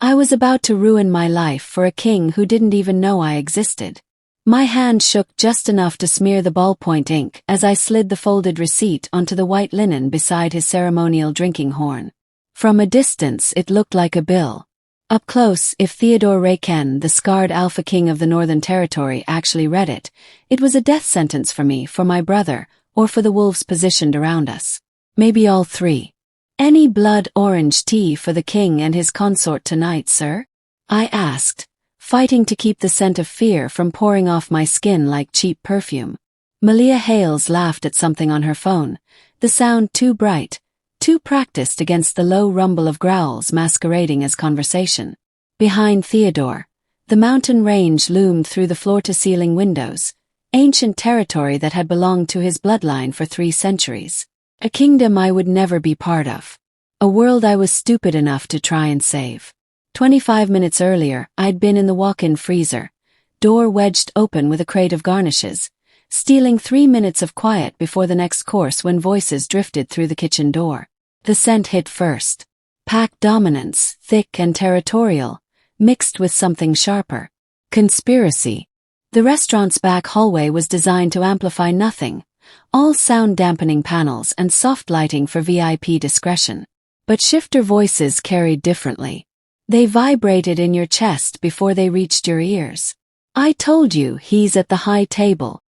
I was about to ruin my life for a king who didn't even know I existed. My hand shook just enough to smear the ballpoint ink as I slid the folded receipt onto the white linen beside his ceremonial drinking horn. From a distance it looked like a bill. Up close, if Theodore Raeken, the scarred Alpha King of the Northern Territory, actually read it, it was a death sentence for me, for my brother, or for the wolves positioned around us. Maybe all three. "Any blood orange tea for the king and his consort tonight, sir?" I asked, fighting to keep the scent of fear from pouring off my skin like cheap perfume. Malia Hales laughed at something on her phone, the sound too bright, too practiced against the low rumble of growls masquerading as conversation. Behind Theodore, the mountain range loomed through the floor-to-ceiling windows, ancient territory that had belonged to his bloodline for 3 centuries. A kingdom I would never be part of. A world I was stupid enough to try and save. 25 minutes earlier, I'd been in the walk-in freezer, door wedged open with a crate of garnishes, stealing 3 minutes of quiet before the next course when voices drifted through the kitchen door. The scent hit first. Pack dominance, thick and territorial, mixed with something sharper. Conspiracy. The restaurant's back hallway was designed to amplify nothing, all sound-dampening panels and soft lighting for VIP discretion. But shifter voices carried differently. They vibrated in your chest before they reached your ears. "I told you he's at the high table."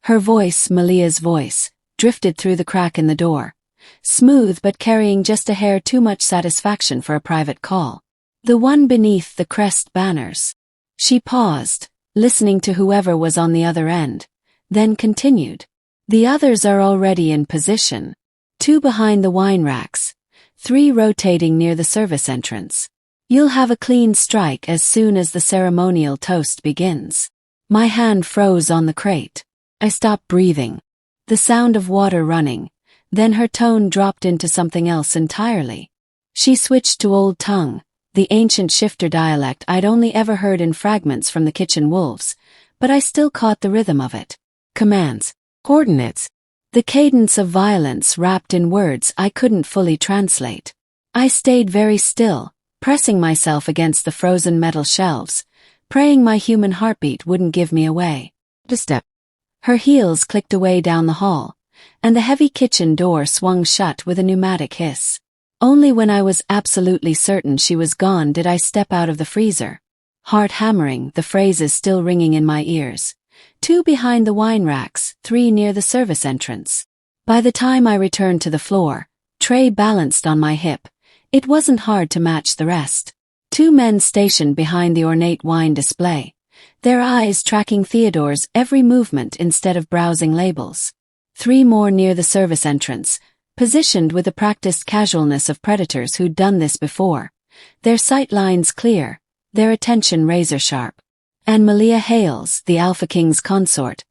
Her voice, Malia's voice, drifted through the crack in the door, smooth but carrying just a hair too much satisfaction for a private call. The one beneath the crest banners. She paused, listening to whoever was on the other end, then continued. "The others are already in position. 2 behind the wine racks, 3 rotating near the service entrance. You'll have a clean strike as soon as the ceremonial toast begins." My hand froze on the crate. I stopped breathing. The sound of water running, then her tone dropped into something else entirely. She switched to Old Tongue, the ancient shifter dialect I'd only ever heard in fragments from the kitchen wolves, but I still caught the rhythm of it. Commands. Coordinates. The cadence of violence wrapped in words I couldn't fully translate. I stayed very still, pressing myself against the frozen metal shelves, praying my human heartbeat wouldn't give me away. A step. Her heels clicked away down the hall, and the heavy kitchen door swung shut with a pneumatic hiss. Only when I was absolutely certain she was gone did I step out of the freezer. Heart hammering, the phrases still ringing in my ears. 2 behind the wine racks, 3 near the service entrance. By the time I returned to the floor, tray balanced on my hip, it wasn't hard to match the rest. 2 men stationed behind the ornate wine display, their eyes tracking Theodore's every movement instead of browsing labels. 3 more near the service entrance, positioned with the practiced casualness of predators who'd done this before, their sight lines clear, their attention razor-sharp. And Malia Hales, the Alpha King's consort,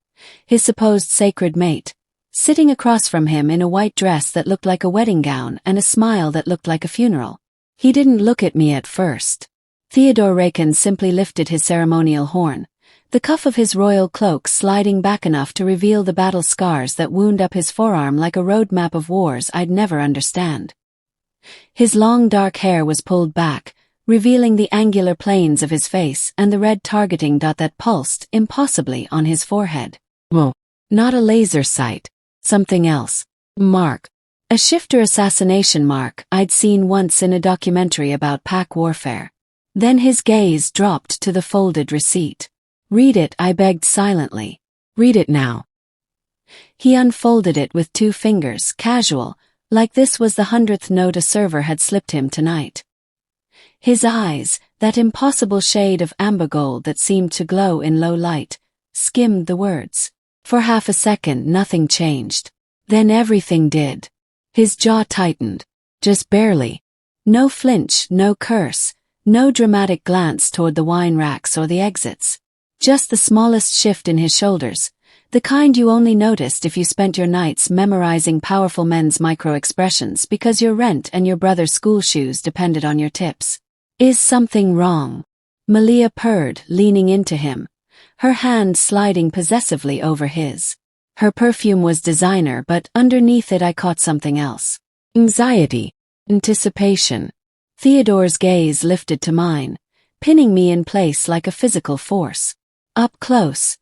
his supposed sacred mate, sitting across from him in a white dress that looked like a wedding gown and a smile that looked like a funeral. He didn't look at me at first. Theodore Raeken simply lifted his ceremonial horn, the cuff of his royal cloak sliding back enough to reveal the battle scars that wound up his forearm like a road map of wars I'd never understand. His long dark hair was pulled back, revealing the angular planes of his face and the red targeting dot that pulsed impossibly on his forehead. Whoa. Not a laser sight. Something else. Mark. A shifter assassination mark I'd seen once in a documentary about pack warfare. Then his gaze dropped to the folded receipt. "Read it," I begged silently. "Read it now." He unfolded it with 2 fingers, casual, like this was the 100th note a server had slipped him tonight. His eyes, that impossible shade of amber gold that seemed to glow in low light, skimmed the words. For half a second nothing changed. Then everything did. His jaw tightened. Just barely. No flinch, no curse, no dramatic glance toward the wine racks or the exits. Just the smallest shift in his shoulders, the kind you only noticed if you spent your nights memorizing powerful men's micro-expressions because your rent and your brother's school shoes depended on your tips. "Is something wrong?" Malia purred, leaning into him, her hand sliding possessively over his. Her perfume was designer, but underneath it I caught something else. Anxiety. Anticipation. Theodore's gaze lifted to mine, pinning me in place like a physical force. Up close,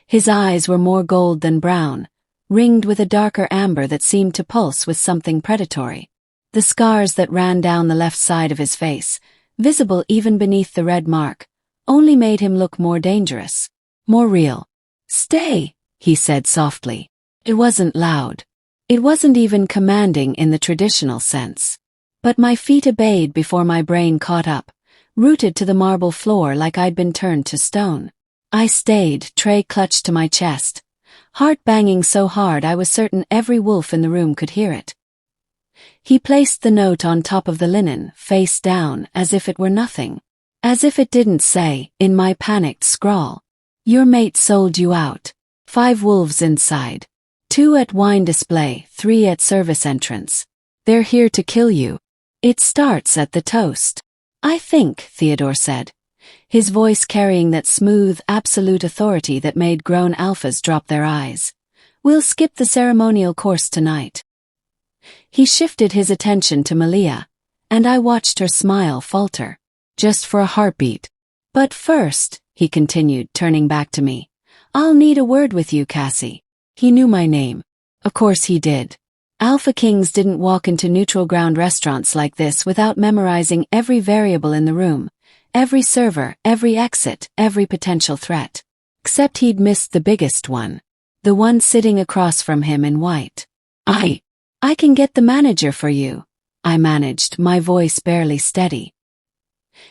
his eyes were more gold than brown, ringed with a darker amber that seemed to pulse with something predatory. The scars that ran down the left side of his face, visible even beneath the red mark, only made him look more dangerous, more real. "Stay," he said softly. It wasn't loud. It wasn't even commanding in the traditional sense. But my feet obeyed before my brain caught up, rooted to the marble floor like I'd been turned to stone. I stayed, tray clutched to my chest, heart banging so hard I was certain every wolf in the room could hear it. He placed the note on top of the linen, face down, as if it were nothing. As if it didn't say, in my panicked scrawl, "Your mate sold you out. 5 wolves inside. 2 at wine display, 3 at service entrance. They're here to kill you. It starts at the toast." "I think," Theodore said, his voice carrying that smooth, absolute authority that made grown alphas drop their eyes, "we'll skip the ceremonial course tonight." He shifted his attention to Malia, and I watched her smile falter, just for a heartbeat. "But first," he continued, turning back to me, "I'll need a word with you, Cassie." He knew my name. Of course he did. Alpha Kings didn't walk into neutral ground restaurants like this without memorizing every variable in the room, every server, every exit, every potential threat. Except he'd missed the biggest one. The one sitting across from him in white. I can get the manager for you," I managed, my voice barely steady.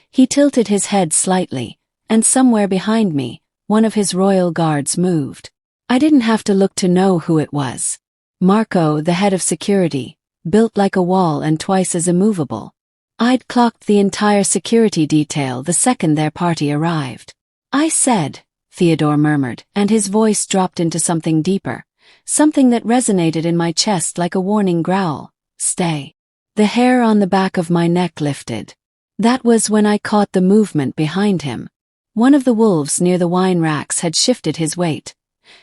He tilted his head slightly, and somewhere behind me, one of his royal guards moved. I didn't have to look to know who it was. Marco, the head of security, built like a wall and twice as immovable. I'd clocked the entire security detail the second their party arrived. "I said," Theodore murmured, and his voice dropped into something deeper, something that resonated in my chest like a warning growl, "Stay." The hair on the back of my neck lifted. That was when I caught the movement behind him. One of the wolves near the wine racks had shifted his weight,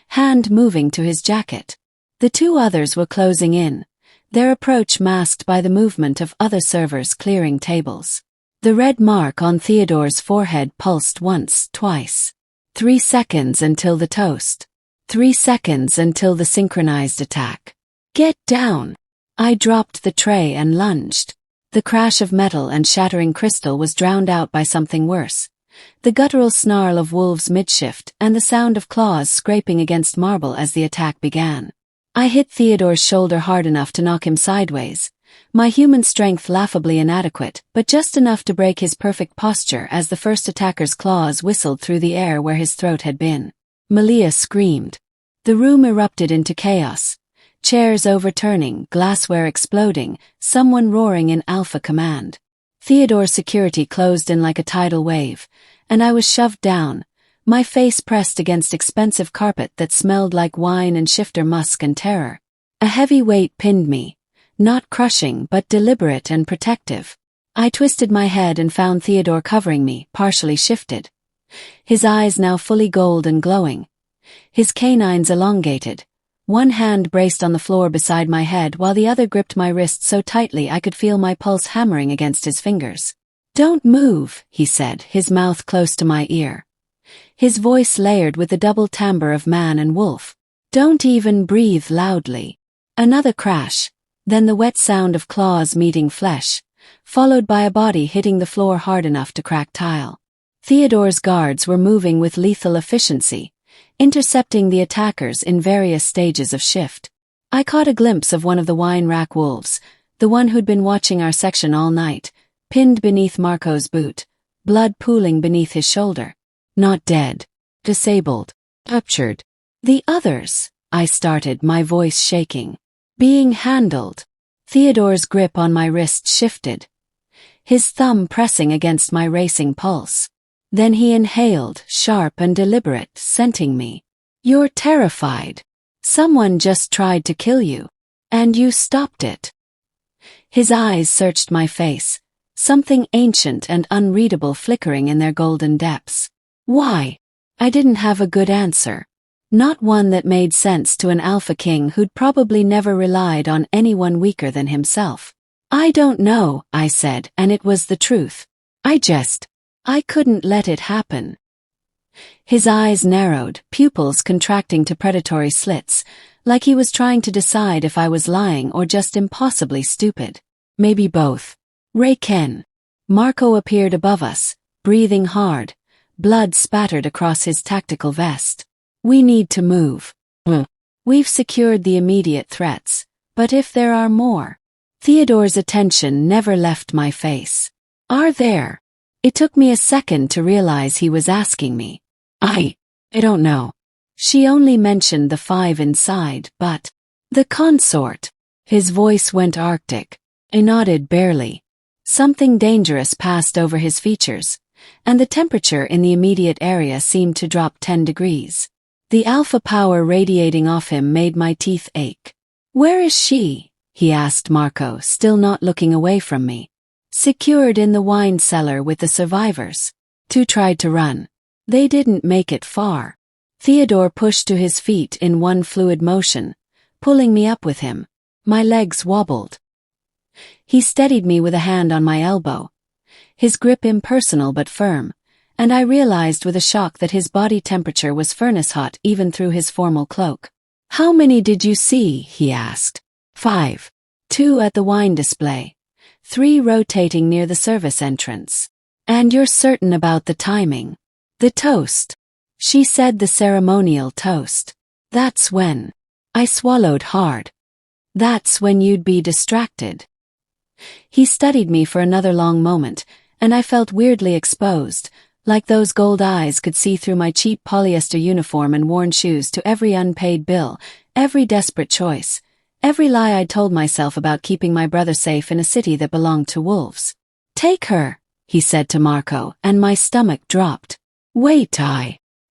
hand moving to his jacket. The 2 others were closing in, their approach masked by the movement of other servers clearing tables. The red mark on Theodore's forehead pulsed once, twice. 3 seconds until the toast. 3 seconds until the synchronized attack. "Get down!" I dropped the tray and lunged. The crash of metal and shattering crystal was drowned out by something worse. The guttural snarl of wolves midshift and the sound of claws scraping against marble as the attack began. I hit Theodore's shoulder hard enough to knock him sideways, my human strength laughably inadequate, but just enough to break his perfect posture as the first attacker's claws whistled through the air where his throat had been. Malia screamed. The room erupted into chaos. Chairs overturning, glassware exploding, someone roaring in alpha command. Theodore's security closed in like a tidal wave, and I was shoved down, my face pressed against expensive carpet that smelled like wine and shifter musk and terror. A heavy weight pinned me, not crushing but deliberate and protective. I twisted my head and found Theodore covering me, partially shifted. His eyes now fully gold and glowing. His canines elongated. One hand braced on the floor beside my head while the other gripped my wrist so tightly I could feel my pulse hammering against his fingers. "Don't move," he said, his mouth close to my ear. His voice layered with the double timbre of man and wolf. "Don't even breathe loudly." Another crash, then the wet sound of claws meeting flesh, followed by a body hitting the floor hard enough to crack tile. Theodore's guards were moving with lethal efficiency, intercepting the attackers in various stages of shift. I caught a glimpse of one of the wine rack wolves, the one who'd been watching our section all night, pinned beneath Marco's boot, blood pooling beneath his shoulder. Not dead. Disabled. Captured. "The others," I started, my voice shaking. "Being handled." Theodore's grip on my wrist shifted, his thumb pressing against my racing pulse. Then he inhaled, sharp and deliberate, scenting me. "You're terrified. Someone just tried to kill you. And you stopped it." His eyes searched my face, something ancient and unreadable flickering in their golden depths. "Why?" I didn't have a good answer. Not one that made sense to an alpha king who'd probably never relied on anyone weaker than himself. I don't know, I said, and it was the truth. I couldn't let it happen. His eyes narrowed, pupils contracting to predatory slits, like he was trying to decide if I was lying or just impossibly stupid. Maybe both. Raeken. Marco appeared above us, breathing hard, blood spattered across his tactical vest. We need to move. We've secured the immediate threats, but if there are more? Theodore's attention never left my face. Are there? It took me a second to realize he was asking me. I don't know. She only mentioned the 5 inside, but the consort. His voice went arctic. I nodded barely. Something dangerous passed over his features, and the temperature in the immediate area seemed to drop 10 degrees. The alpha power radiating off him made my teeth ache. Where is she? He asked Marco, still not looking away from me. Secured in the wine cellar with the survivors. 2 tried to run. They didn't make it far. Theodore pushed to his feet in one fluid motion, pulling me up with him. My legs wobbled. He steadied me with a hand on my elbow, his grip impersonal but firm, and I realized with a shock that his body temperature was furnace hot even through his formal cloak. How many did you see? He asked. 5. 2 at the wine display. 3 rotating near the service entrance. And you're certain about the timing? The toast. She said the ceremonial toast. That's when. I swallowed hard. That's when you'd be distracted. He studied me for another long moment, and I felt weirdly exposed, like those gold eyes could see through my cheap polyester uniform and worn shoes to every unpaid bill, every desperate choice, every lie I'd told myself about keeping my brother safe in a city that belonged to wolves. Take her, he said to Marco, and my stomach dropped. Wait,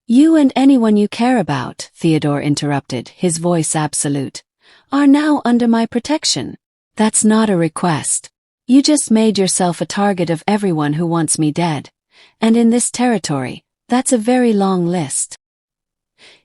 You and anyone you care about, Theodore interrupted, his voice absolute, are now under my protection. That's not a request. You just made yourself a target of everyone who wants me dead. And in this territory, that's a very long list.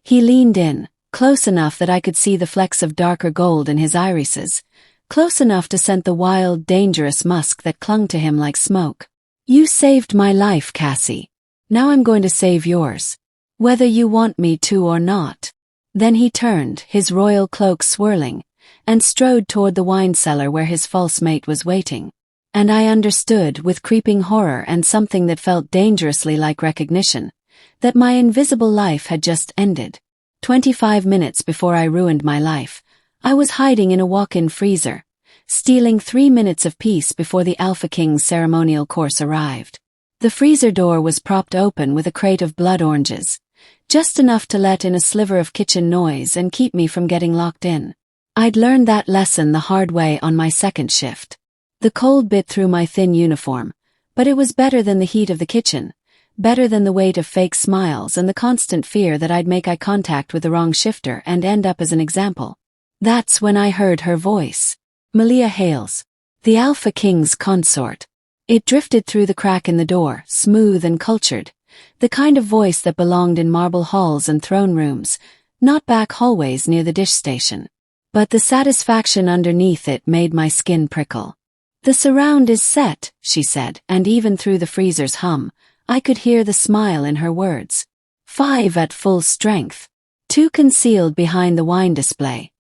He leaned in, close enough that I could see the flecks of darker gold in his irises, close enough to scent the wild, dangerous musk that clung to him like smoke. You saved my life, Cassie. Now I'm going to save yours. Whether you want me to or not. Then he turned, his royal cloak swirling, and strode toward the wine cellar where his false mate was waiting. And I understood, with creeping horror and something that felt dangerously like recognition, that my invisible life had just ended. 25 minutes before I ruined my life, I was hiding in a walk-in freezer, stealing 3 minutes of peace before the Alpha King's ceremonial course arrived. The freezer door was propped open with a crate of blood oranges, just enough to let in a sliver of kitchen noise and keep me from getting locked in. I'd learned that lesson the hard way on my second shift. The cold bit through my thin uniform, but it was better than the heat of the kitchen, better than the weight of fake smiles and the constant fear that I'd make eye contact with the wrong shifter and end up as an example. That's when I heard her voice. Malia Hales, the Alpha King's consort. It drifted through the crack in the door, smooth and cultured, the kind of voice that belonged in marble halls and throne rooms, not back hallways near the dish station. But the satisfaction underneath it made my skin prickle. The surround is set, she said, and even through the freezer's hum, I could hear the smile in her words. 5 at full strength. 2 concealed behind the wine display.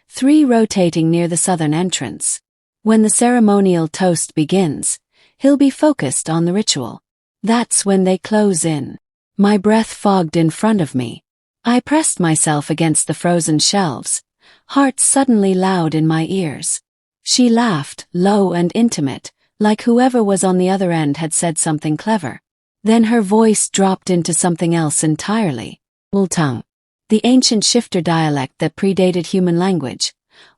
3 rotating near the southern entrance. When the ceremonial toast begins, he'll be focused on the ritual. That's when they close in. My breath fogged in front of me. I pressed myself against the frozen shelves, heart suddenly loud in my ears. She laughed, low and intimate, like whoever was on the other end had said something clever. Then her voice dropped into something else entirely. Ultung. The ancient shifter dialect that predated human language.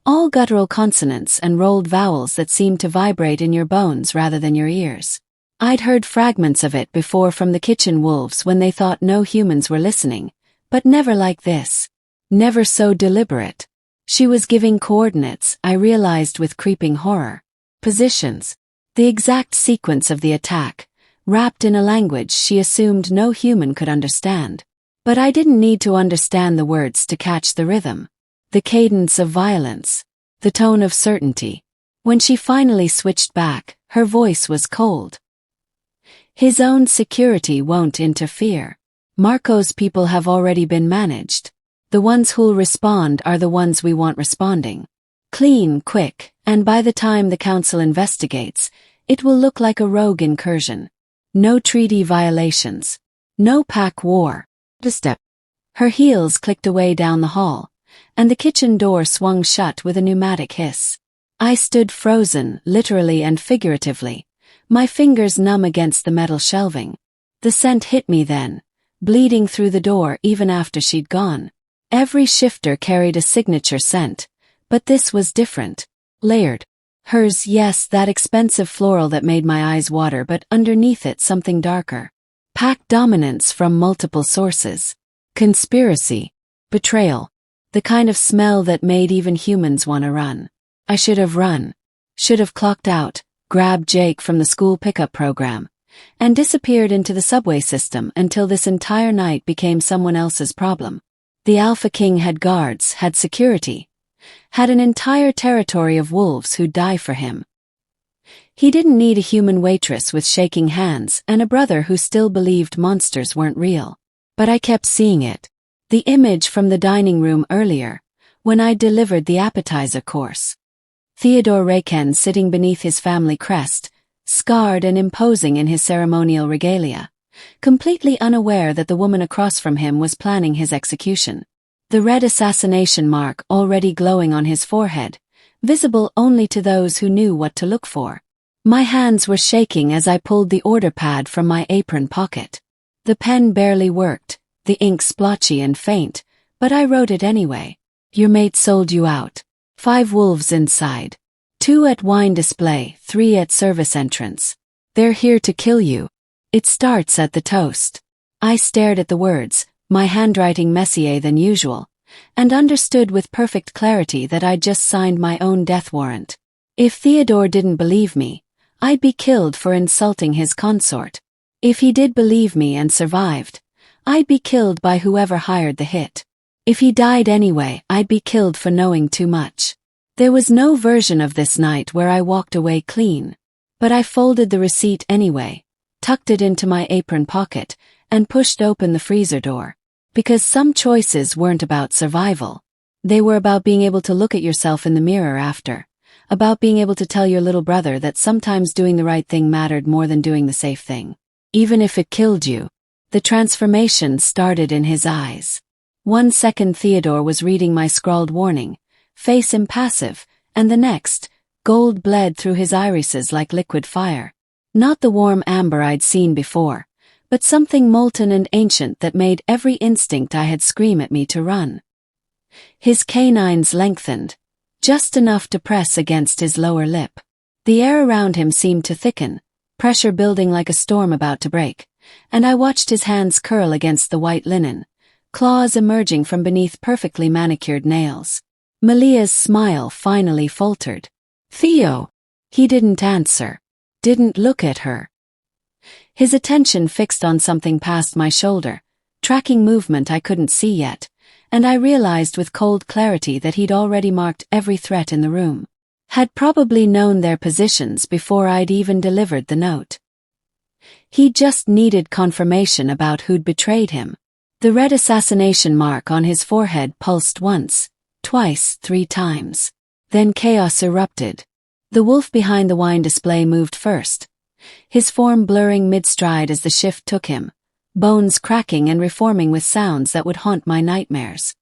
All guttural consonants and rolled vowels that seemed to vibrate in your bones rather than your ears. I'd heard fragments of it before from the kitchen wolves when they thought no humans were listening, but never like this. Never so deliberate. She was giving coordinates, I realized with creeping horror. Positions. The exact sequence of the attack, wrapped in a language she assumed no human could understand. But I didn't need to understand the words to catch the rhythm. The cadence of violence. The tone of certainty. When she finally switched back, her voice was cold. His own security won't interfere. Marco's people have already been managed. The ones who'll respond are the ones we want responding. Clean, quick, and by the time the council investigates, it will look like a rogue incursion. No treaty violations. No pack war. A step. Her heels clicked away down the hall, and the kitchen door swung shut with a pneumatic hiss. I stood frozen, literally and figuratively, my fingers numb against the metal shelving. The scent hit me then, bleeding through the door even after she'd gone. Every shifter carried a signature scent, but this was different. Layered. Hers, yes, that expensive floral that made my eyes water, but underneath it something darker. Pack dominance from multiple sources. Conspiracy. Betrayal. The kind of smell that made even humans want to run. I should have run. Should have clocked out, grabbed Jake from the school pickup program, and disappeared into the subway system until this entire night became someone else's problem. The Alpha King had guards, had security, had an entire territory of wolves who'd die for him. He didn't need a human waitress with shaking hands and a brother who still believed monsters weren't real. But I kept seeing it. The image from the dining room earlier, when I delivered the appetizer course. Theodore Raeken sitting beneath his family crest, scarred and imposing in his ceremonial regalia, completely unaware that the woman across from him was planning his execution. The red assassination mark already glowing on his forehead, visible only to those who knew what to look for. My hands were shaking as I pulled the order pad from my apron pocket. The pen barely worked, the ink splotchy and faint, but I wrote it anyway. Your mate sold you out. 5 wolves inside. 2 at wine display, 3 at service entrance. They're here to kill you. It starts at the toast. I stared at the words, my handwriting messier than usual, and understood with perfect clarity that I'd just signed my own death warrant. If Theodore didn't believe me, I'd be killed for insulting his consort. If he did believe me and survived, I'd be killed by whoever hired the hit. If he died anyway, I'd be killed for knowing too much. There was no version of this night where I walked away clean, but I folded the receipt anyway, tucked it into my apron pocket, and pushed open the freezer door. Because some choices weren't about survival. They were about being able to look at yourself in the mirror after, about being able to tell your little brother that sometimes doing the right thing mattered more than doing the safe thing. Even if it killed you. The transformation started in his eyes. 1 second Theodore was reading my scrawled warning, face impassive, and the next, gold bled through his irises like liquid fire. Not the warm amber I'd seen before, but something molten and ancient that made every instinct I had scream at me to run. His canines lengthened, just enough to press against his lower lip. The air around him seemed to thicken, pressure building like a storm about to break, and I watched his hands curl against the white linen, claws emerging from beneath perfectly manicured nails. Malia's smile finally faltered. Theo! He didn't answer. Didn't look at her. His attention fixed on something past my shoulder, tracking movement I couldn't see yet, and I realized with cold clarity that he'd already marked every threat in the room. Had probably known their positions before I'd even delivered the note. He just needed confirmation about who'd betrayed him. The red assassination mark on his forehead pulsed once, twice, 3 times. Then chaos erupted. The wolf behind the wine display moved first, his form blurring mid-stride as the shift took him, bones cracking and reforming with sounds that would haunt my nightmares.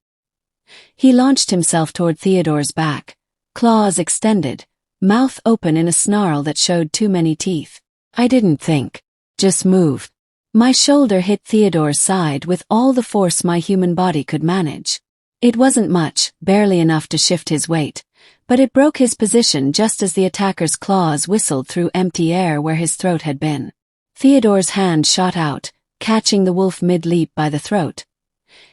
He launched himself toward Theodore's back, claws extended, mouth open in a snarl that showed too many teeth. I didn't think. Just moved. My shoulder hit Theodore's side with all the force my human body could manage. It wasn't much, barely enough to shift his weight, but it broke his position just as the attacker's claws whistled through empty air where his throat had been. Theodore's hand shot out, catching the wolf mid-leap by the throat.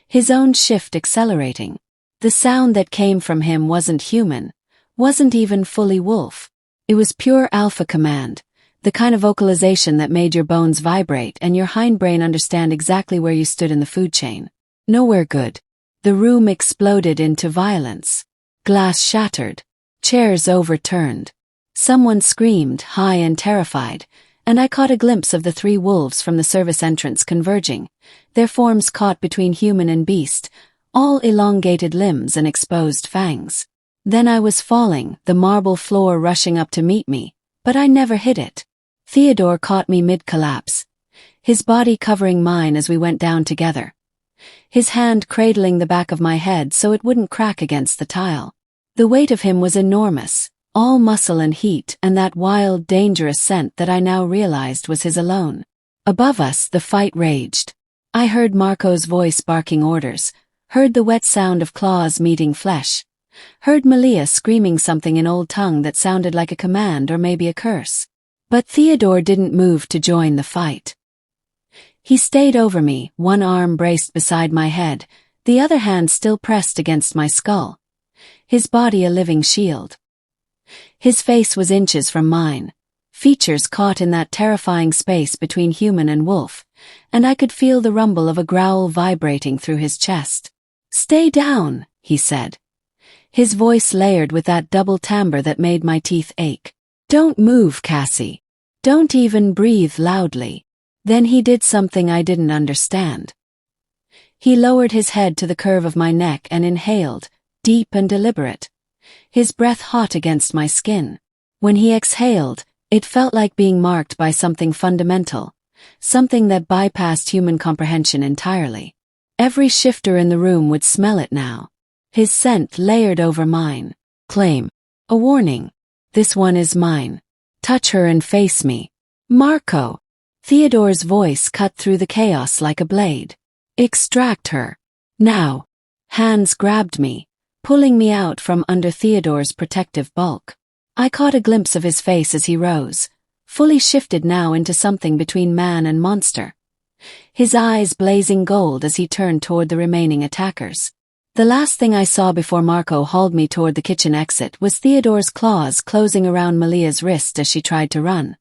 His own shift accelerating. The sound that came from him wasn't human, wasn't even fully wolf. It was pure alpha command, the kind of vocalization that made your bones vibrate and your hindbrain understand exactly where you stood in the food chain. Nowhere good. The room exploded into violence. Glass shattered. Chairs overturned. Someone screamed, high and terrified, and I caught a glimpse of the 3 wolves from the service entrance converging, their forms caught between human and beast, all elongated limbs and exposed fangs. Then I was falling, the marble floor rushing up to meet me, but I never hit it. Theodore caught me mid-collapse, his body covering mine as we went down together, his hand cradling the back of my head so it wouldn't crack against the tile. The weight of him was enormous, all muscle and heat and that wild, dangerous scent that I now realized was his alone. Above us, the fight raged. I heard Marco's voice barking orders, heard the wet sound of claws meeting flesh, heard Malia screaming something in old tongue that sounded like a command or maybe a curse. But Theodore didn't move to join the fight. He stayed over me, one arm braced beside my head, the other hand still pressed against my skull, his body a living shield. His face was inches from mine, features caught in that terrifying space between human and wolf, and I could feel the rumble of a growl vibrating through his chest. "Stay down," he said, his voice layered with that double timbre that made my teeth ache. "Don't move, Cassie. Don't even breathe loudly." Then he did something I didn't understand. He lowered his head to the curve of my neck and inhaled, deep and deliberate, his breath hot against my skin. When he exhaled, it felt like being marked by something fundamental, something that bypassed human comprehension entirely. Every shifter in the room would smell it now. His scent layered over mine. Claim. A warning. "This one is mine. Touch her and face me." "Marco." Theodore's voice cut through the chaos like a blade. "Extract her. Now." Hands grabbed me, pulling me out from under Theodore's protective bulk. I caught a glimpse of his face as he rose, fully shifted now into something between man and monster, his eyes blazing gold as he turned toward the remaining attackers. The last thing I saw before Marco hauled me toward the kitchen exit was Theodore's claws closing around Malia's wrist as she tried to run,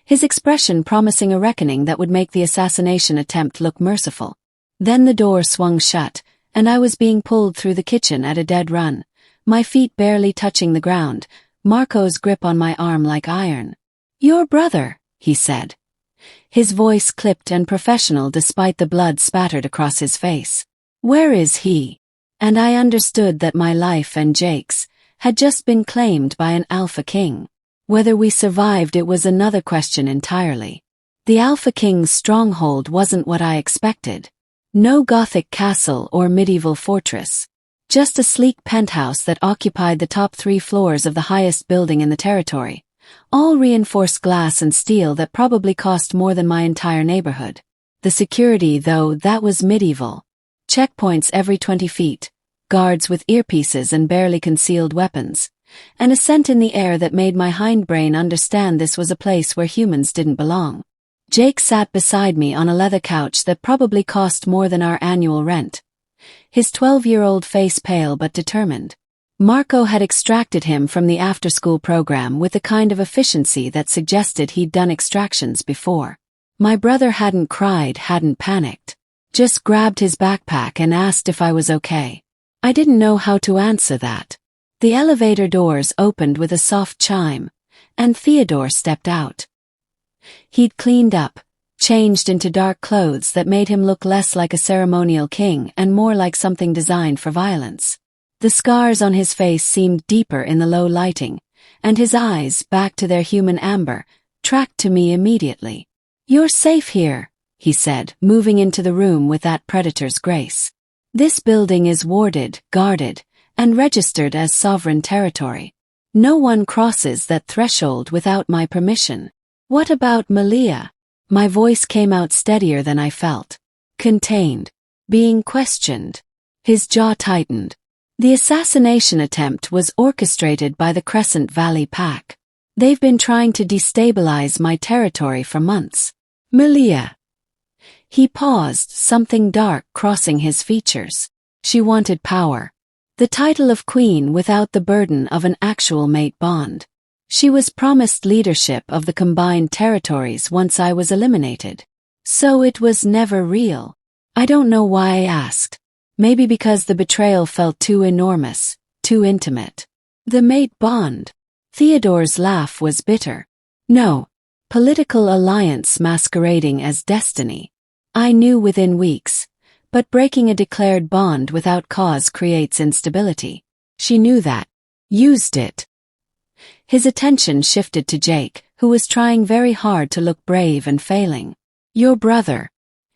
his expression promising a reckoning that would make the assassination attempt look merciful. Then the door swung shut, and I was being pulled through the kitchen at a dead run, my feet barely touching the ground, Marco's grip on my arm like iron. "Your brother," he said, his voice clipped and professional despite the blood spattered across his face. "Where is he?" And I understood that my life and Jake's had just been claimed by an Alpha King. Whether we survived, it was another question entirely. The Alpha King's stronghold wasn't what I expected. No Gothic castle or medieval fortress. Just a sleek penthouse that occupied the top 3 floors of the highest building in the territory, all reinforced glass and steel that probably cost more than my entire neighborhood. The security, though, that was medieval. Checkpoints every 20 feet, guards with earpieces and barely concealed weapons, and a scent in the air that made my hindbrain understand this was a place where humans didn't belong. Jake sat beside me on a leather couch that probably cost more than our annual rent, his 12-year-old face pale but determined. Marco had extracted him from the after-school program with the kind of efficiency that suggested he'd done extractions before. My brother hadn't cried, hadn't panicked, just grabbed his backpack and asked if I was okay. I didn't know how to answer that. The elevator doors opened with a soft chime, and Theodore stepped out. He'd cleaned up, changed into dark clothes that made him look less like a ceremonial king and more like something designed for violence. The scars on his face seemed deeper in the low lighting, and his eyes, back to their human amber, tracked to me immediately. "You're safe here," he said, moving into the room with that predator's grace. "This building is warded, guarded, and registered as sovereign territory. No one crosses that threshold without my permission." "What about Malia?" My voice came out steadier than I felt. "Contained. Being questioned." His jaw tightened. "The assassination attempt was orchestrated by the Crescent Valley Pack. They've been trying to destabilize my territory for months." "Malia." He paused, something dark crossing his features. "She wanted power. The title of queen without the burden of an actual mate bond. She was promised leadership of the combined territories once I was eliminated. So it was never real." I don't know why I asked. Maybe because the betrayal felt too enormous, too intimate. "The mate bond." Theodore's laugh was bitter. No. Political alliance masquerading as destiny. I knew within weeks. But breaking a declared bond without cause creates instability. She knew that. Used it. His attention shifted to Jake, who was trying very hard to look brave and failing. Your brother.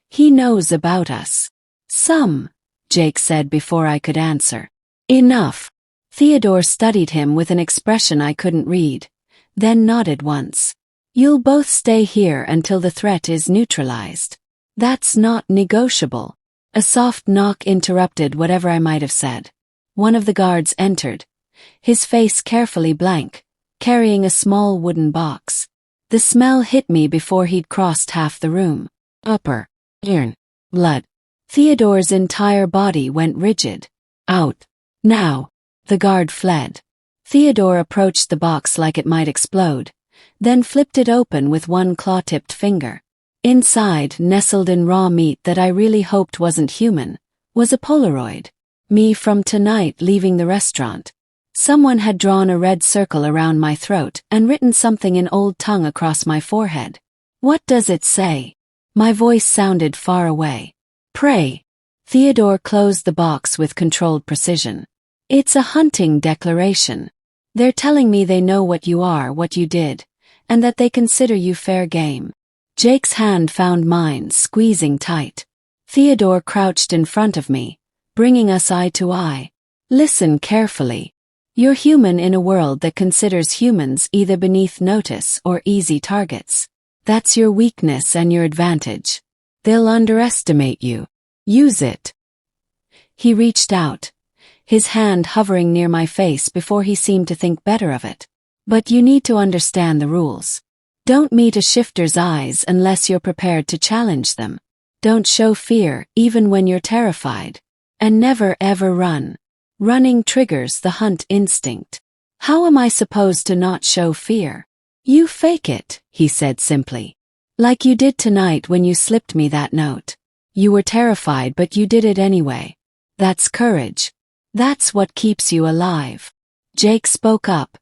He knows about us. Some, Jake said before I could answer. Enough. Theodore studied him with an expression I couldn't read, then nodded once. You'll both stay here until the threat is neutralized. That's not negotiable. A soft knock interrupted whatever I might have said. One of the guards entered, his face carefully blank, carrying a small wooden box. The smell hit me before he'd crossed half the room. Upper. Ear. Blood. Theodore's entire body went rigid. Out. Now. The guard fled. Theodore approached the box like it might explode, then flipped it open with one claw-tipped finger. Inside, nestled in raw meat that I really hoped wasn't human, was a Polaroid. Me from tonight leaving the restaurant. Someone had drawn a red circle around my throat and written something in Old Tongue across my forehead. What does it say? My voice sounded far away. Pray. Theodore closed the box with controlled precision. It's a hunting declaration. They're telling me they know what you are, what you did, and that they consider you fair game. Jake's hand found mine, squeezing tight. Theodore crouched in front of me, bringing us eye to eye. Listen carefully. You're human in a world that considers humans either beneath notice or easy targets. That's your weakness and your advantage. They'll underestimate you. Use it. He reached out, his hand hovering near my face before he seemed to think better of it. But you need to understand the rules. Don't meet a shifter's eyes unless you're prepared to challenge them. Don't show fear even when you're terrified. And never ever run. Running triggers the hunt instinct. How am I supposed to not show fear? You fake it, he said simply. Like you did tonight when you slipped me that note. You were terrified but you did it anyway. That's courage. That's what keeps you alive. Jake spoke up,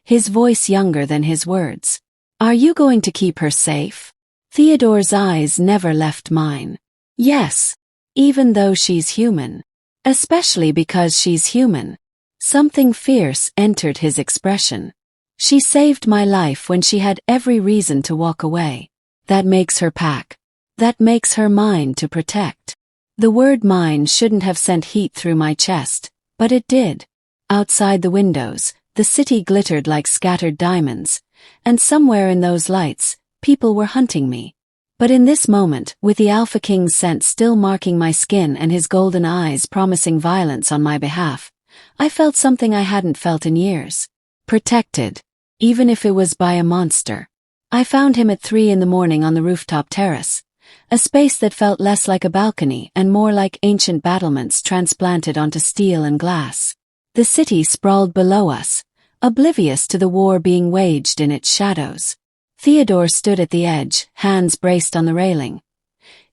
his voice younger than his words. Are you going to keep her safe? Theodore's eyes never left mine. Yes, even though she's human. Especially because she's human. Something fierce entered his expression. She saved my life when she had every reason to walk away. That makes her pack. That makes her mine to protect. The word mine shouldn't have sent heat through my chest, but it did. Outside the windows, the city glittered like scattered diamonds, and somewhere in those lights, people were hunting me. But in this moment, with the Alpha King's scent still marking my skin and his golden eyes promising violence on my behalf, I felt something I hadn't felt in years. Protected. Even if it was by a monster. I found him at 3 in the morning on the rooftop terrace, a space that felt less like a balcony and more like ancient battlements transplanted onto steel and glass. The city sprawled below us, oblivious to the war being waged in its shadows. Theodore stood at the edge, hands braced on the railing,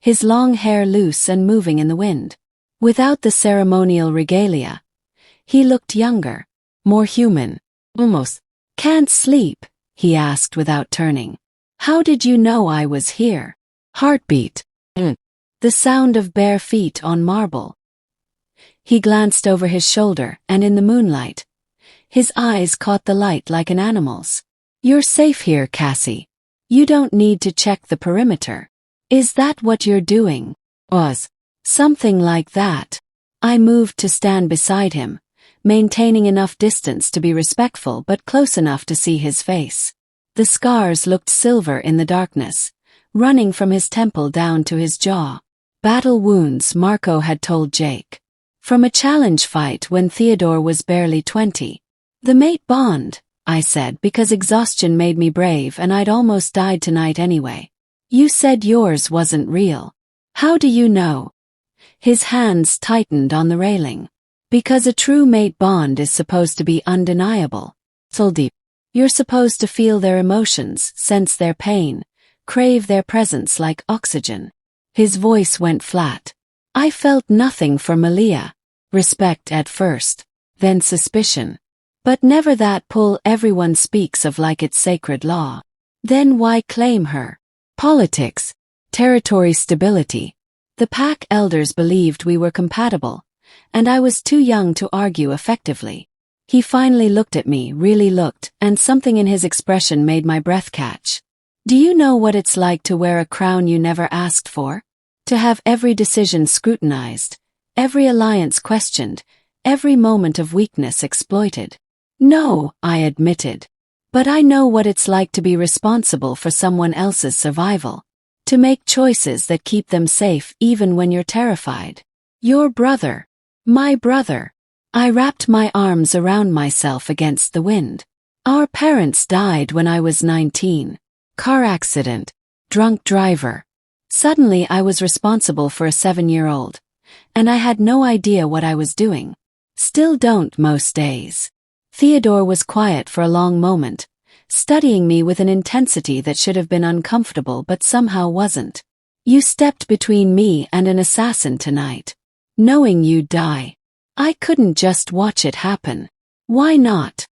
his long hair loose and moving in the wind. Without the ceremonial regalia, he looked younger, more human, almost. Can't sleep? He asked without turning. How did you know I was here? Heartbeat. The sound of bare feet on marble. He glanced over his shoulder, and in the moonlight, his eyes caught the light like an animal's. You're safe here, Cassie. You don't need to check the perimeter. Is that what you're doing? Was. Something like that. I moved to stand beside him, maintaining enough distance to be respectful but close enough to see his face. The scars looked silver in the darkness, running from his temple down to his jaw. Battle wounds, Marco had told Jake. From a challenge fight when Theodore was barely 20. The mate bond, I said, because exhaustion made me brave and I'd almost died tonight anyway. You said yours wasn't real. How do you know? His hands tightened on the railing. Because a true mate bond is supposed to be undeniable. So deep. You're supposed to feel their emotions, sense their pain, crave their presence like oxygen. His voice went flat. I felt nothing for Malia. Respect at first, then suspicion. But never that pull everyone speaks of like it's sacred law. Then why claim her? Politics. Territory stability. The pack elders believed we were compatible, and I was too young to argue effectively. He finally looked at me, really looked, and something in his expression made my breath catch. Do you know what it's like to wear a crown you never asked for? To have every decision scrutinized, every alliance questioned, every moment of weakness exploited? No, I admitted. But I know what it's like to be responsible for someone else's survival. To make choices that keep them safe even when you're terrified. Your brother. My brother. I wrapped my arms around myself against the wind. Our parents died when I was 19. Car accident. Drunk driver. Suddenly I was responsible for a 7-year-old. And I had no idea what I was doing. Still don't most days. Theodore was quiet for a long moment, studying me with an intensity that should have been uncomfortable but somehow wasn't. You stepped between me and an assassin tonight. Knowing you'd die. I couldn't just watch it happen. Why not?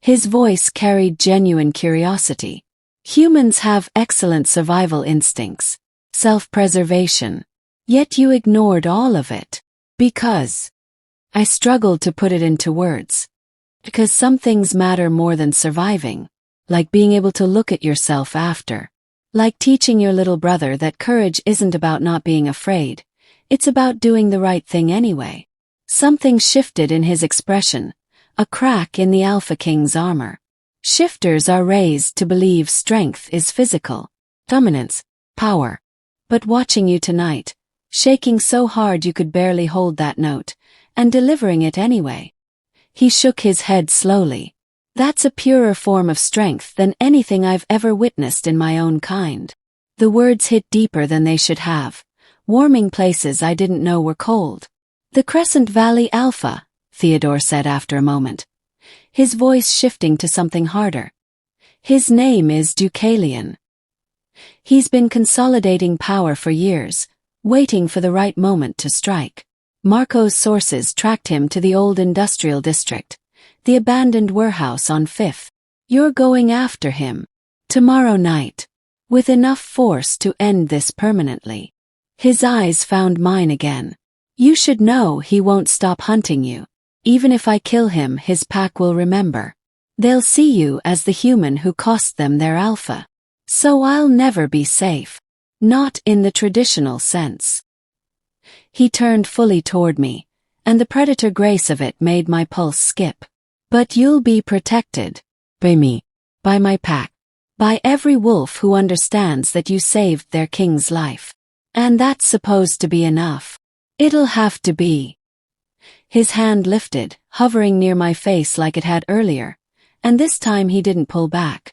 His voice carried genuine curiosity. Humans have excellent survival instincts, self-preservation. Yet you ignored all of it. Because. I struggled to put it into words. Because some things matter more than surviving. Like being able to look at yourself after. Like teaching your little brother that courage isn't about not being afraid. It's about doing the right thing anyway. Something shifted in his expression. A crack in the Alpha King's armor. Shifters are raised to believe strength is physical. Dominance. Power. But watching you tonight, shaking so hard you could barely hold that note, and delivering it anyway. He shook his head slowly. That's a purer form of strength than anything I've ever witnessed in my own kind. The words hit deeper than they should have, warming places I didn't know were cold. The Crescent Valley Alpha, Theodore said after a moment, his voice shifting to something harder. His name is Deucalion. He's been consolidating power for years, waiting for the right moment to strike. Marco's sources tracked him to the old industrial district, the abandoned warehouse on 5th. You're going after him. Tomorrow night. With enough force to end this permanently. His eyes found mine again. You should know he won't stop hunting you. Even if I kill him, his pack will remember. They'll see you as the human who cost them their alpha. So I'll never be safe. Not in the traditional sense. He turned fully toward me, and the predator grace of it made my pulse skip. But you'll be protected. By me. By my pack. By every wolf who understands that you saved their king's life. And that's supposed to be enough. It'll have to be. His hand lifted, hovering near my face like it had earlier, and this time he didn't pull back.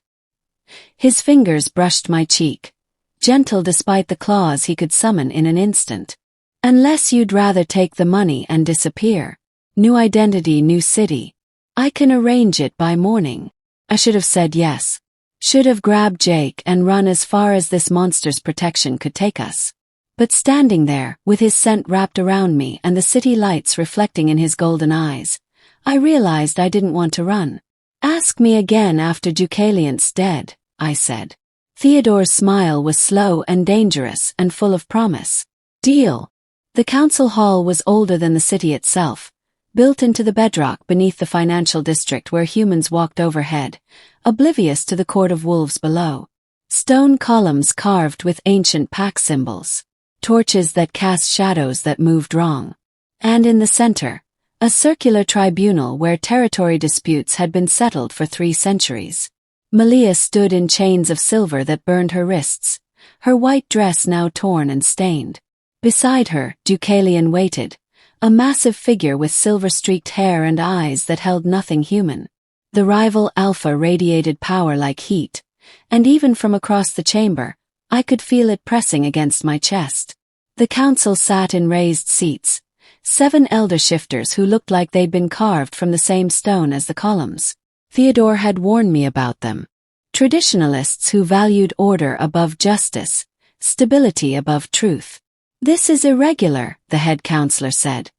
His fingers brushed my cheek, gentle despite the claws he could summon in an instant. Unless you'd rather take the money and disappear. New identity, new city. I can arrange it by morning. I should have said yes. Should have grabbed Jake and run as far as this monster's protection could take us. But standing there, with his scent wrapped around me and the city lights reflecting in his golden eyes, I realized I didn't want to run. Ask me again after Deucalion's dead, I said. Theodore's smile was slow and dangerous and full of promise. Deal. The council hall was older than the city itself, built into the bedrock beneath the financial district where humans walked overhead, oblivious to the court of wolves below. Stone columns carved with ancient pack symbols. Torches that cast shadows that moved wrong. And in the center, a circular tribunal where territory disputes had been settled for 3 centuries. Malia stood in chains of silver that burned her wrists, her white dress now torn and stained. Beside her, Deucalion waited, a massive figure with silver-streaked hair and eyes that held nothing human. The rival Alpha radiated power like heat, and even from across the chamber, I could feel it pressing against my chest. The council sat in raised seats, 7 elder shifters who looked like they'd been carved from the same stone as the columns. Theodore had warned me about them. Traditionalists who valued order above justice, stability above truth. This is irregular, the head counselor said,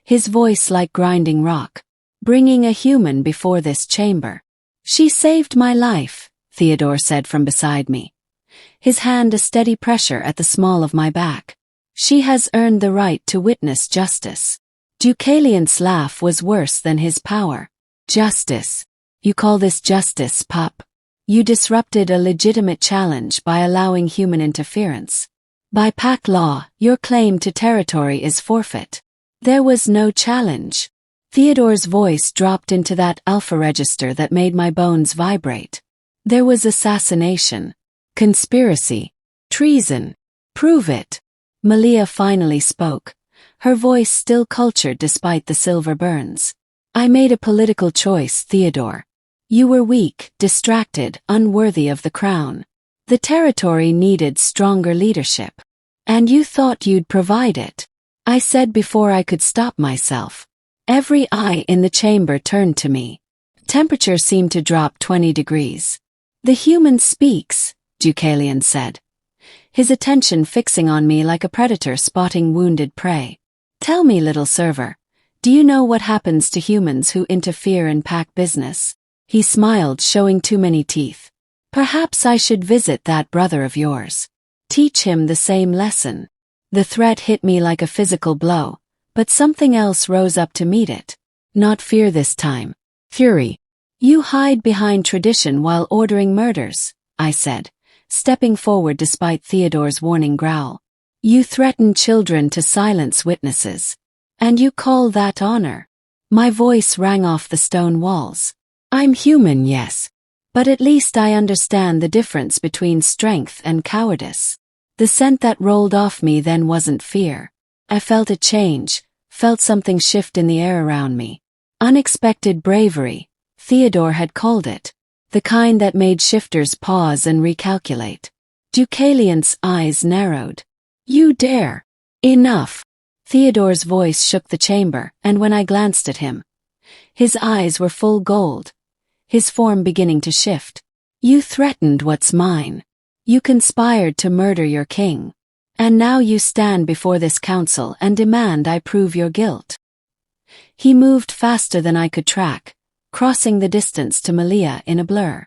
his voice like grinding rock. bringing a human before this chamber. She saved my life, Theodore said from beside me, his hand a steady pressure at the small of my back. She has earned the right to witness justice. Deucalion's laugh was worse than his power. Justice? You call this justice, pup? You disrupted a legitimate challenge by allowing human interference. By pack law, your claim to territory is forfeit. There was no challenge. Theodore's voice dropped into that alpha register that made my bones vibrate. There was assassination, conspiracy, treason. Prove it. Malia finally spoke, her voice still cultured despite the silver burns. I made a political choice, Theodore. You were weak, distracted, unworthy of the crown. The territory needed stronger leadership. And you thought you'd provide it. I said before I could stop myself. Every eye in the chamber turned to me. Temperature seemed to drop 20 degrees. The human speaks, Deucalion said, his attention fixing on me like a predator spotting wounded prey. Tell me, little server, do you know what happens to humans who interfere in pack business? He smiled, showing too many teeth. Perhaps I should visit that brother of yours. Teach him the same lesson. The threat hit me like a physical blow, but something else rose up to meet it. Not fear this time. Fury. You hide behind tradition while ordering murders, I said, stepping forward despite Theodore's warning growl. You threaten children to silence witnesses. And you call that honor? My voice rang off the stone walls. I'm human, yes. But at least I understand the difference between strength and cowardice. The scent that rolled off me then wasn't fear. I felt a change, felt something shift in the air around me. Unexpected bravery, Theodore had called it. The kind that made shifters pause and recalculate. Deucalion's eyes narrowed. You dare. Enough. Theodore's voice shook the chamber, and when I glanced at him, his eyes were full gold, his form beginning to shift. You threatened what's mine. You conspired to murder your king. And now you stand before this council and demand I prove your guilt. He moved faster than I could track, crossing the distance to Malia in a blur.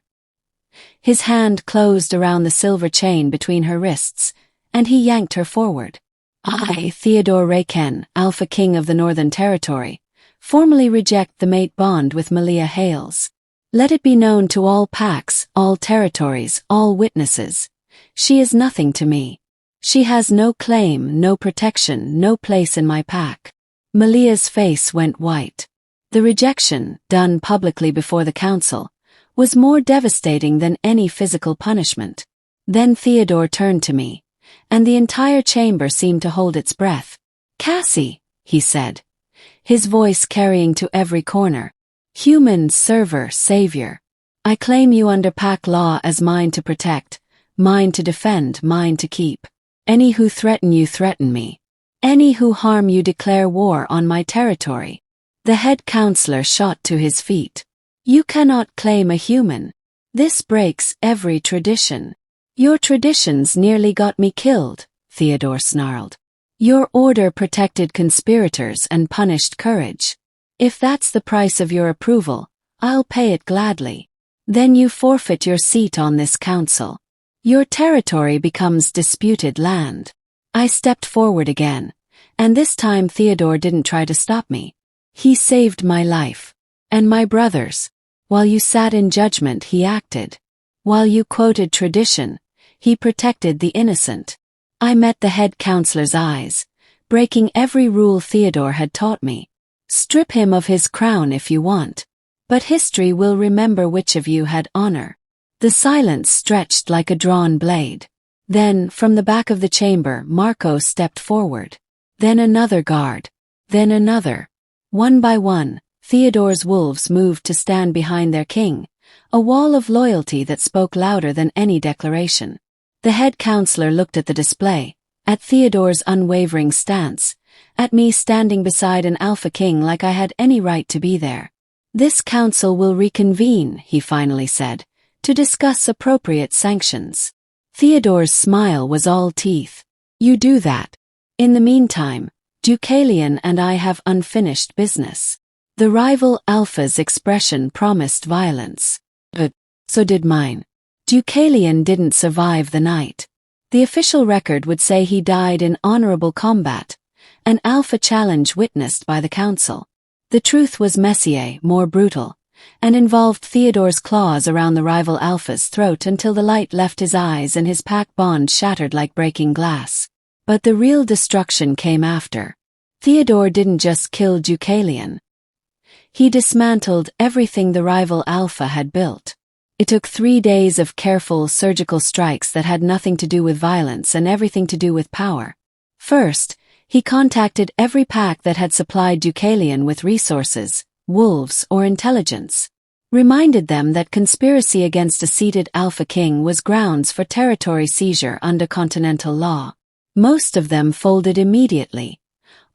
His hand closed around the silver chain between her wrists, and he yanked her forward. I, Theodore Raeken, Alpha King of the Northern Territory, formally reject the mate bond with Malia Hales. Let it be known to all packs, all territories, all witnesses. She is nothing to me. She has no claim, no protection, no place in my pack. Malia's face went white. The rejection, done publicly before the council, was more devastating than any physical punishment. Then Theodore turned to me, and the entire chamber seemed to hold its breath. Cassie, he said, his voice carrying to every corner. Human server savior. I claim you under pack law as mine to protect, mine to defend, mine to keep. Any who threaten you threaten me. Any who harm you declare war on my territory. The head counselor shot to his feet. You cannot claim a human. This breaks every tradition. Your traditions nearly got me killed, Theodore snarled. Your order protected conspirators and punished courage. If that's the price of your approval, I'll pay it gladly. Then you forfeit your seat on this council. Your territory becomes disputed land. I stepped forward again, and this time Theodore didn't try to stop me. He saved my life. And my brother's. While you sat in judgment, he acted. While you quoted tradition, he protected the innocent. I met the head counselor's eyes, breaking every rule Theodore had taught me. Strip him of his crown if you want. But history will remember which of you had honor. The silence stretched like a drawn blade. Then, from the back of the chamber, Marco stepped forward. Then another guard. Then another. One by one, Theodore's wolves moved to stand behind their king, a wall of loyalty that spoke louder than any declaration. The head counselor looked at the display, at Theodore's unwavering stance, at me standing beside an alpha king like I had any right to be there. This council will reconvene, he finally said, to discuss appropriate sanctions. Theodore's smile was all teeth. You do that. In the meantime, Deucalion and I have unfinished business. The rival Alpha's expression promised violence. But so did mine. Deucalion didn't survive the night. The official record would say he died in honorable combat, an Alpha challenge witnessed by the council. The truth was messier, more brutal, and involved Theodore's claws around the rival Alpha's throat until the light left his eyes and his pack bond shattered like breaking glass. But the real destruction came after. Theodore didn't just kill Deucalion. He dismantled everything the rival Alpha had built. It took 3 days of careful surgical strikes that had nothing to do with violence and everything to do with power. First, he contacted every pack that had supplied Deucalion with resources, wolves, or intelligence. Reminded them that conspiracy against a seated Alpha King was grounds for territory seizure under continental law. Most of them folded immediately,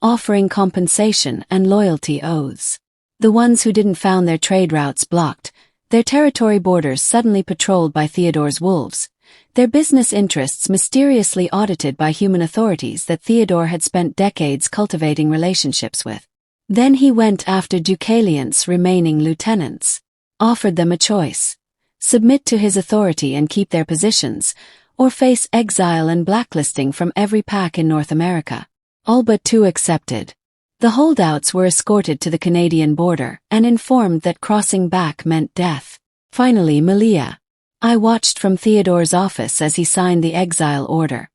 offering compensation and loyalty oaths. The ones who didn't found their trade routes blocked, their territory borders suddenly patrolled by Theodore's wolves, their business interests mysteriously audited by human authorities that Theodore had spent decades cultivating relationships with. Then he went after Deucalion's remaining lieutenants, offered them a choice: submit to his authority and keep their positions, or face exile and blacklisting from every pack in North America. All but 2 accepted. The holdouts were escorted to the Canadian border and informed that crossing back meant death. Finally, Malia. I watched from Theodore's office as he signed the exile order.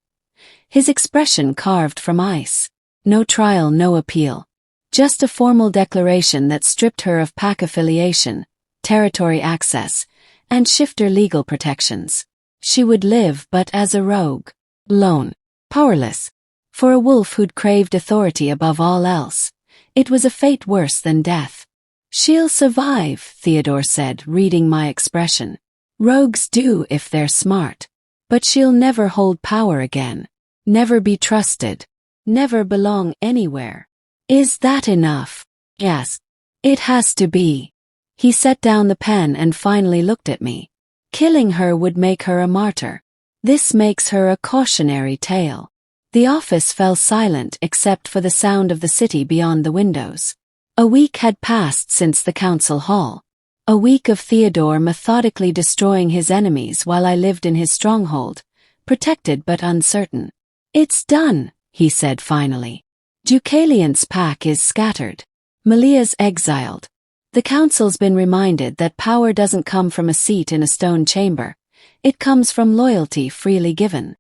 His expression carved from ice. No trial, no appeal. Just a formal declaration that stripped her of pack affiliation, territory access, and shifter legal protections. She would live but as a rogue. Lone. Powerless. For a wolf who'd craved authority above all else, it was a fate worse than death. "She'll survive," Theodore said, reading my expression. "Rogues do if they're smart. But she'll never hold power again. Never be trusted. Never belong anywhere." "Is that enough?" "Yes. It has to be." He set down the pen and finally looked at me. "Killing her would make her a martyr. This makes her a cautionary tale." The office fell silent except for the sound of the city beyond the windows. A week had passed since the council hall. A week of Theodore methodically destroying his enemies while I lived in his stronghold, protected but uncertain. "It's done," he said finally. "Deucalion's pack is scattered. Malia's exiled. The council's been reminded that power doesn't come from a seat in a stone chamber. It comes from loyalty freely given."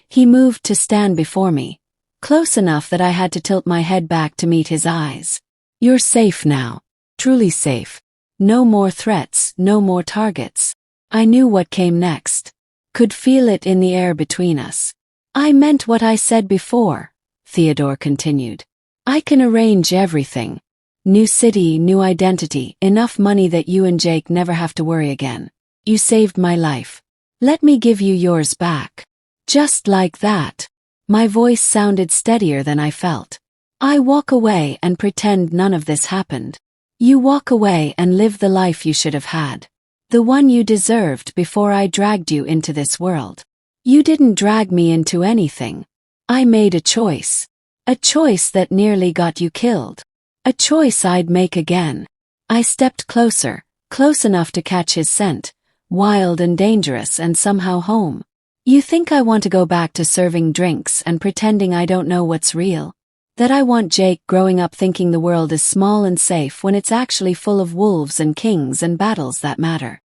He moved to stand before me, close enough that I had to tilt my head back to meet his eyes. "You're safe now. Truly safe. No more threats, no more targets." I knew what came next. Could feel it in the air between us. "I meant what I said before," Theodore continued. "I can arrange everything. New city, new identity, enough money that you and Jake never have to worry again. You saved my life. Let me give you yours back." Just like that. My voice sounded steadier than I felt. "I walk away and pretend none of this happened. You walk away and live the life you should have had. The one you deserved before I dragged you into this world. You didn't drag me into anything. I made a choice. A choice that nearly got you killed. A choice I'd make again." I stepped closer, close enough to catch his scent, wild and dangerous and somehow home. "You think I want to go back to serving drinks and pretending I don't know what's real? That I want Jake growing up thinking the world is small and safe when it's actually full of wolves and kings and battles that matter?"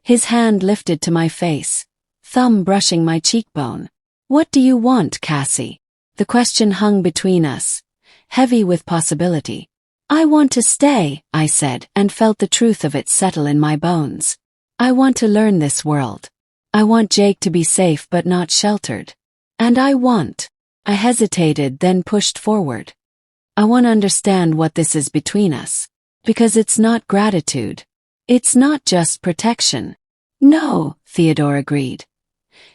His hand lifted to my face, thumb brushing my cheekbone. "What do you want, Cassie?" The question hung between us, heavy with possibility. "I want to stay," I said, and felt the truth of it settle in my bones. "I want to learn this world. I want Jake to be safe but not sheltered. And I hesitated, then pushed forward. "I want to understand what this is between us. Because it's not gratitude. It's not just protection." "No," Theodore agreed,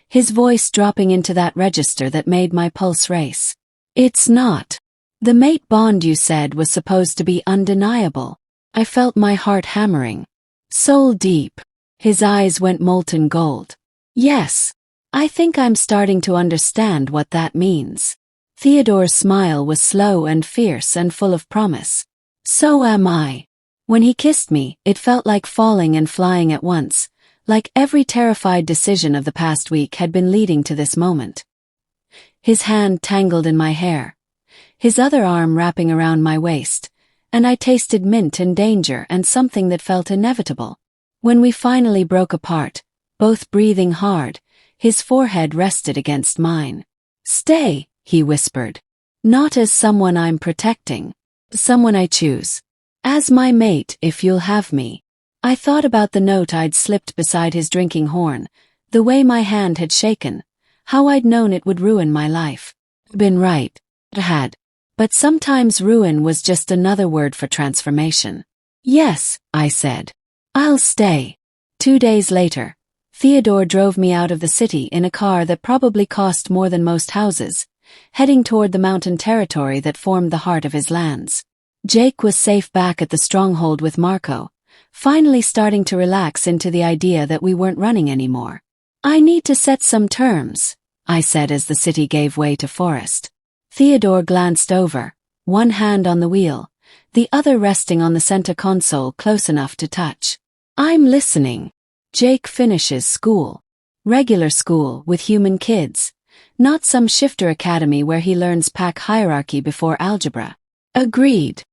his voice dropping into that register that made my pulse race. "It's not. The mate bond you said was supposed to be undeniable." I felt my heart hammering. Soul deep. His eyes went molten gold. "Yes. I think I'm starting to understand what that means." Theodore's smile was slow and fierce and full of promise. So am I. When he kissed me, it felt like falling and flying at once, like every terrified decision of the past week had been leading to this moment. His hand tangled in my hair, his other arm wrapping around my waist, and I tasted mint and danger and something that felt inevitable. When we finally broke apart, both breathing hard, his forehead rested against mine. "Stay," he whispered. "Not as someone I'm protecting. Someone I choose. As my mate, if you'll have me." I thought about the note I'd slipped beside his drinking horn, the way my hand had shaken, how I'd known it would ruin my life. Been right. It had. But sometimes ruin was just another word for transformation. "Yes," I said. "I'll stay." 2 days later, Theodore drove me out of the city in a car that probably cost more than most houses, heading toward the mountain territory that formed the heart of his lands. Jake was safe back at the stronghold with Marco, finally starting to relax into the idea that we weren't running anymore. "I need to set some terms," I said as the city gave way to forest. Theodore glanced over, one hand on the wheel, the other resting on the center console close enough to touch. "I'm listening." "Jake finishes school. Regular school with human kids. Not some shifter academy where he learns pack hierarchy before algebra." "Agreed."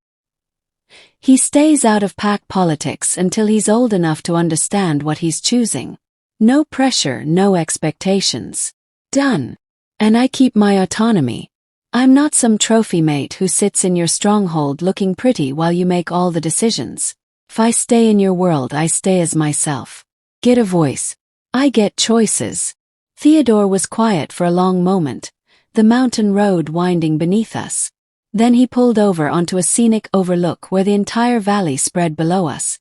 "He stays out of pack politics until he's old enough to understand what he's choosing. No pressure, no expectations." "Done." "And I keep my autonomy. I'm not some trophy mate who sits in your stronghold looking pretty while you make all the decisions. If I stay in your world, I stay as myself. Get a voice. I get choices." Theodore was quiet for a long moment, the mountain road winding beneath us. Then he pulled over onto a scenic overlook where the entire valley spread below us,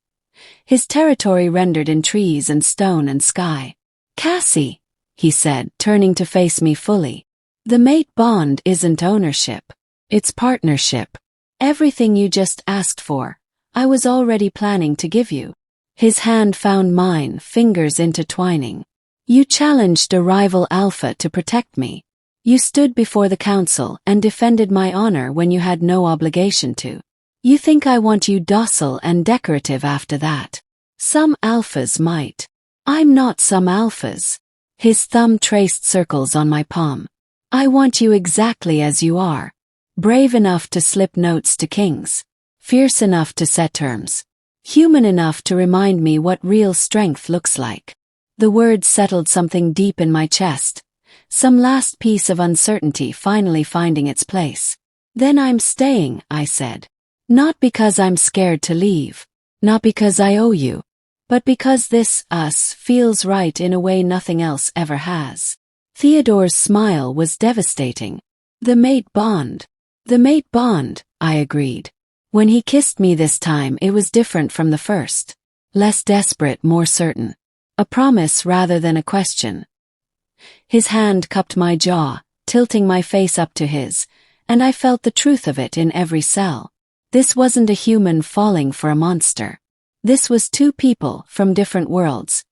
his territory rendered in trees and stone and sky. "Cassie," he said, turning to face me fully. "The mate bond isn't ownership. It's partnership. Everything you just asked for, I was already planning to give you." His hand found mine, fingers intertwining. "You challenged a rival alpha to protect me. You stood before the council and defended my honor when you had no obligation to. You think I want you docile and decorative after that? Some alphas might. I'm not some alphas." His thumb traced circles on my palm. "I want you exactly as you are. Brave enough to slip notes to kings. Fierce enough to set terms. Human enough to remind me what real strength looks like." The words settled something deep in my chest, some last piece of uncertainty finally finding its place. "Then I'm staying," I said. "Not because I'm scared to leave. Not because I owe you. But because this, us, feels right in a way nothing else ever has." Theodore's smile was devastating. "The mate bond." "The mate bond," I agreed. When he kissed me this time, it was different from the first. Less desperate, more certain. A promise rather than a question. His hand cupped my jaw, tilting my face up to his, and I felt the truth of it in every cell. This wasn't a human falling for a monster. This was two people from different worlds,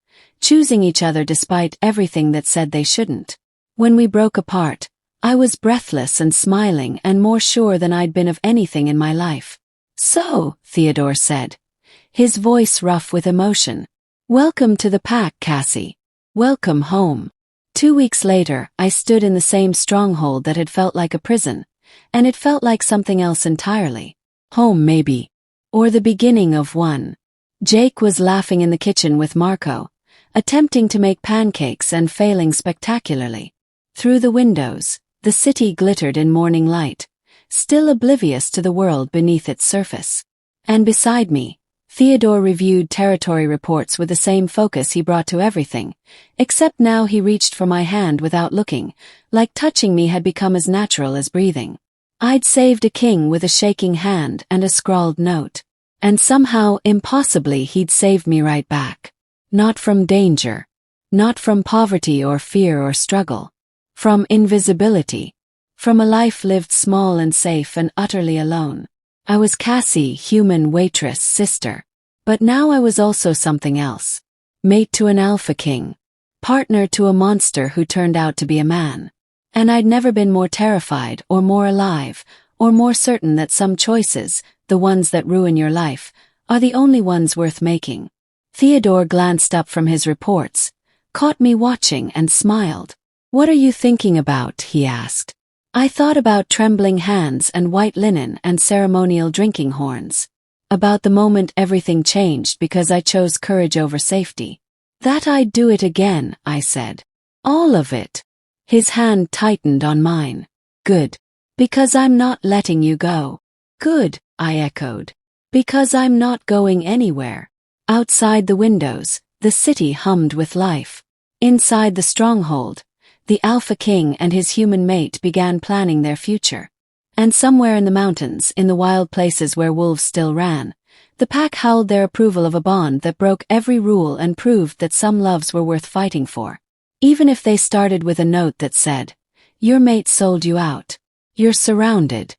choosing each other despite everything that said they shouldn't. When we broke apart, I was breathless and smiling and more sure than I'd been of anything in my life. "So," Theodore said, his voice rough with emotion, "welcome to the pack, Cassie. Welcome home." 2 weeks later, I stood in the same stronghold that had felt like a prison, and it felt like something else entirely. Home, maybe. Or the beginning of one. Jake was laughing in the kitchen with Marco, attempting to make pancakes and failing spectacularly. Through the windows, the city glittered in morning light, still oblivious to the world beneath its surface. And beside me, Theodore reviewed territory reports with the same focus he brought to everything, except now he reached for my hand without looking, like touching me had become as natural as breathing. I'd saved a king with a shaking hand and a scrawled note. And somehow, impossibly, he'd saved me right back. Not from danger. Not from poverty or fear or struggle. From invisibility. From a life lived small and safe and utterly alone. I was Cassie, human waitress, sister. But now I was also something else. Mate to an alpha king. Partner to a monster who turned out to be a man. And I'd never been more terrified or more alive, or more certain that some choices, the ones that ruin your life, are the only ones worth making. Theodore glanced up from his reports, caught me watching and smiled. What are you thinking about? He asked. I thought about trembling hands and white linen and ceremonial drinking horns. About the moment everything changed because I chose courage over safety. That I'd do it again, I said. All of it. His hand tightened on mine. Good. Because I'm not letting you go. Good, I echoed. Because I'm not going anywhere. Outside the windows, the city hummed with life. Inside the stronghold, the Alpha King and his human mate began planning their future. And somewhere in the mountains, in the wild places where wolves still ran, the pack howled their approval of a bond that broke every rule and proved that some loves were worth fighting for. Even if they started with a note that said, "Your mate sold you out. You're surrounded."